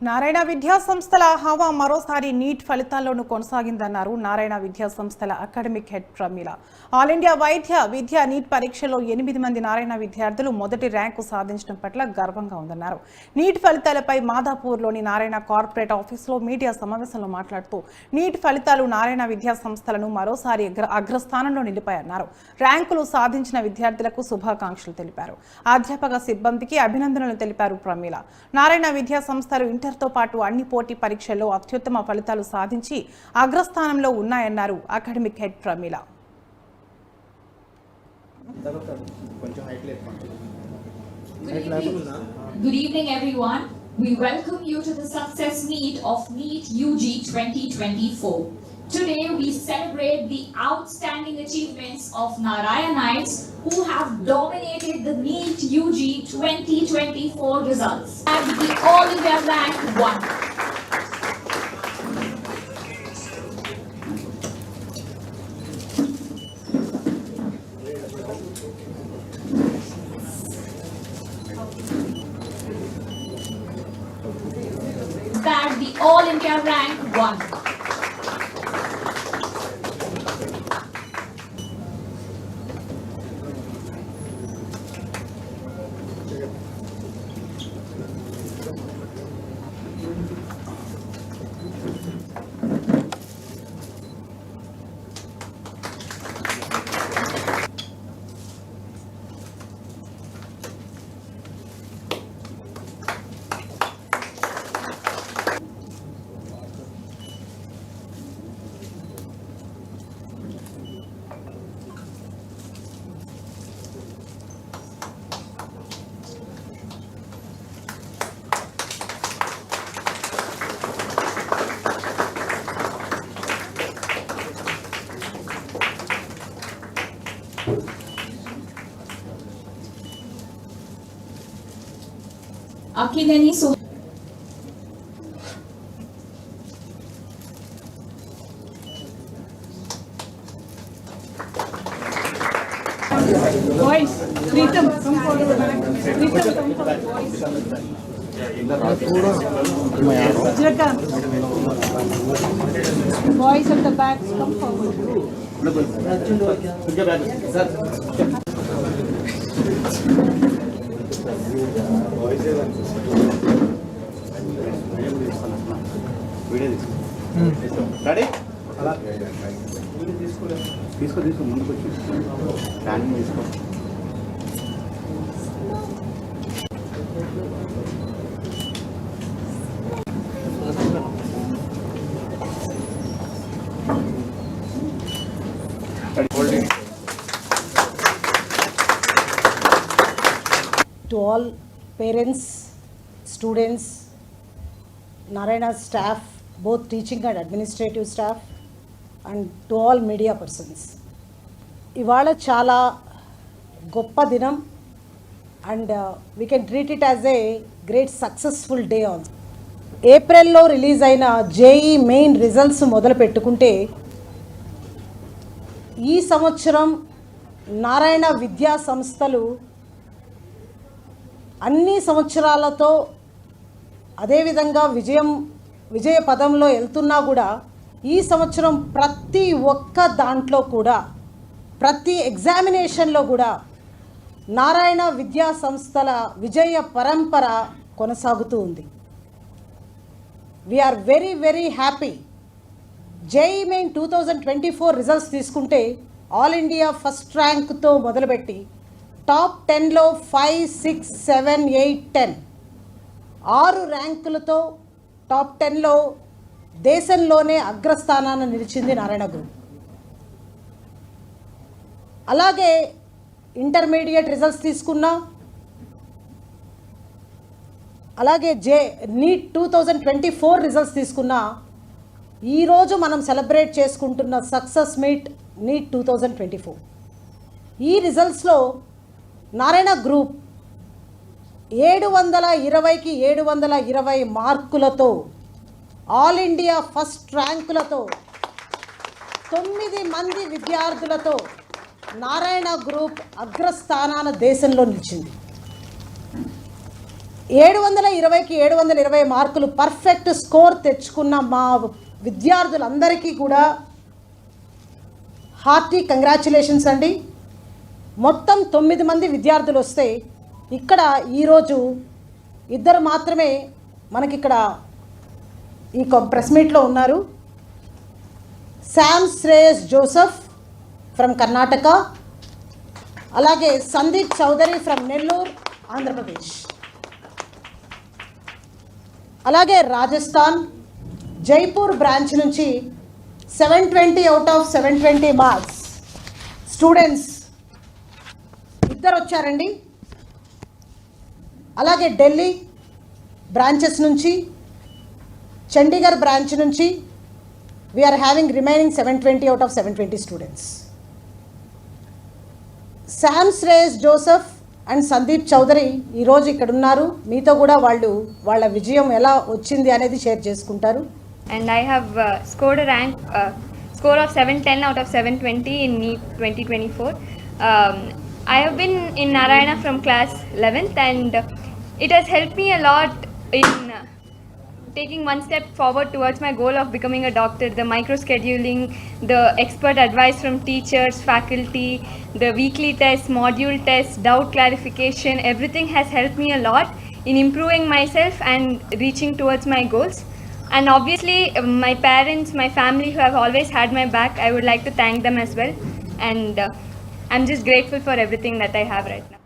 నారాయణ విద్యా సంస్థల హవా మరోసారి నీట్ ఫలితాల్లోనూ కొనసాగిందన్నారు నారాయణ విద్యా సంస్థల academic head Pramila. All India విద్యా నీట్ పరీక్షలో 8 మంది నారాయణ విద్యార్థులు మొదటి ర్యాంకు సాధించడం పట్ల గర్వంగా ఉందన్నారు. నీట్ ఫలితాలపై మాదాపూర్లోని నారాయణ కార్పొరేట్ ఆఫీసులో మీడియా సమావేశంలో మాట్లాడుతూ నీట్ ఫలితాలు నారాయణ విద్యా సంస్థలను మరోసారి అగ్రస్థానంలో నిలిపాయన్నారు. ర్యాంకులు సాధించిన విద్యార్థులకు శుభాకాంక్షలు తెలిపారు. అధ్యాపక సిబ్బందికి అభినందనలు తెలిపారు ప్రమీల. నారాయణ విద్యా సంస్థలు తో పాటు అన్ని పోటీ పరీక్షల్లో అత్యుత్తమ ఫలితాలు సాధించి అగ్రస్థానంలో ఉన్నాయన్నారు academic head Pramila. Good evening everyone. We welcome you to the success meet of NEET UG 2024. Today we celebrate the outstanding achievements of Narayanites who have dominated the NEET UG 2024 results at the All India Rank 1. At the All India Rank 1. Akilani so boys, Pritam, come forward. Pritam, come forward. Vajrakant. Boys at the back, come forward. Ready తీసుకో ముందుకు వచ్చి planning తీసుకో. To all parents, students, Narayana staff, both teaching and administrative staff, and to all media persons. ఇవాళ చాలా గొప్ప దినం and we can treat it as a great successful day also. ఏప్రిల్లో release అయిన జేఈ మెయిన్ రిజల్ట్స్ మొదలు పెట్టుకుంటే ఈ సంవత్సరం నారాయణ విద్యా సంస్థలు అన్ని సంవత్సరాలతో అదేవిధంగా విజయ పదంలో వెళ్తున్నా కూడా ఈ సంవత్సరం ప్రతి ఒక్క దాంట్లో కూడా ప్రతి ఎగ్జామినేషన్లో కూడా నారాయణ విద్యా సంస్థల విజయ పరంపర కొనసాగుతూ ఉంది. We are very very happy. JEE main 2024 results తీసుకుంటే ఆల్ ఇండియా ఫస్ట్ ర్యాంక్తో మొదలుపెట్టి టాప్ 10లో 5, 6, 7, 8, 10 6 ర్యాంకులతో టాప్ 10లో దేశంలోనే అగ్రస్థానాన్ని నిలిచింది నారాయణ గ్రూప్. అలాగే ఇంటర్మీడియట్ రిజల్ట్స్ తీసుకున్నా, అలాగే నీట్ 2024 రిజల్ట్స్ తీసుకున్నా, ఈరోజు మనం సెలబ్రేట్ చేసుకుంటున్న సక్సెస్ మీట్ నీట్ 2024. ఈ రిజల్ట్స్లో నారాయణ గ్రూప్ 720కి 720 మార్కులతో ఆల్ ఇండియా ఫస్ట్ ర్యాంకులతో 9 మంది విద్యార్థులతో నారాయణ గ్రూప్ అగ్రస్థానాన దేశంలో నిలిచింది. 720కి 720 మార్కులు పర్ఫెక్ట్ స్కోర్ తెచ్చుకున్న మా విద్యార్థులందరికీ కూడా హార్టీ కంగ్రాచులేషన్స్ అండి. మొత్తం 9 మంది విద్యార్థులు వస్తే ఇక్కడ ఈరోజు 2 మాత్రమే మనకిక్కడ ఈ ప్రెస్ మీట్లో ఉన్నారు. Sam Shreyas Joseph from Karnataka, అలాగే సందీప్ చౌదరి ఫ్రమ్ నెల్లూరు ఆంధ్రప్రదేశ్, అలాగే రాజస్థాన్ జైపూర్ బ్రాంచ్ నుంచి 720 అవుట్ ఆఫ్ 720 మార్క్స్ స్టూడెంట్స్ 2 వచ్చారండి. అలాగే ఢిల్లీ బ్రాంచెస్ నుంచి, చండీగఢ్ బ్రాంచ్ నుంచి we are having remaining 720 out of 720 students. Sam Shreyas Joseph and Sandeep Chaudhary ఈరోజు ఇక్కడ ఉన్నారు. మీతో కూడా వాళ్ళు వాళ్ళ విజయం ఎలా వచ్చింది అనేది షేర్ చేసుకుంటారు. And I have scored a score of 710 out of 720 in NEET 2024. I have been in Narayana from class 11th, and it has helped me a lot in taking one step forward towards my goal of becoming a doctor. The micro scheduling, the expert advice from teachers, faculty, the weekly tests, module tests, doubt clarification, everything has helped me a lot in improving myself and reaching towards my goals. And obviously my parents, my family who have always had my back, I would like to thank them as well. And I'm just grateful for everything that I have right now.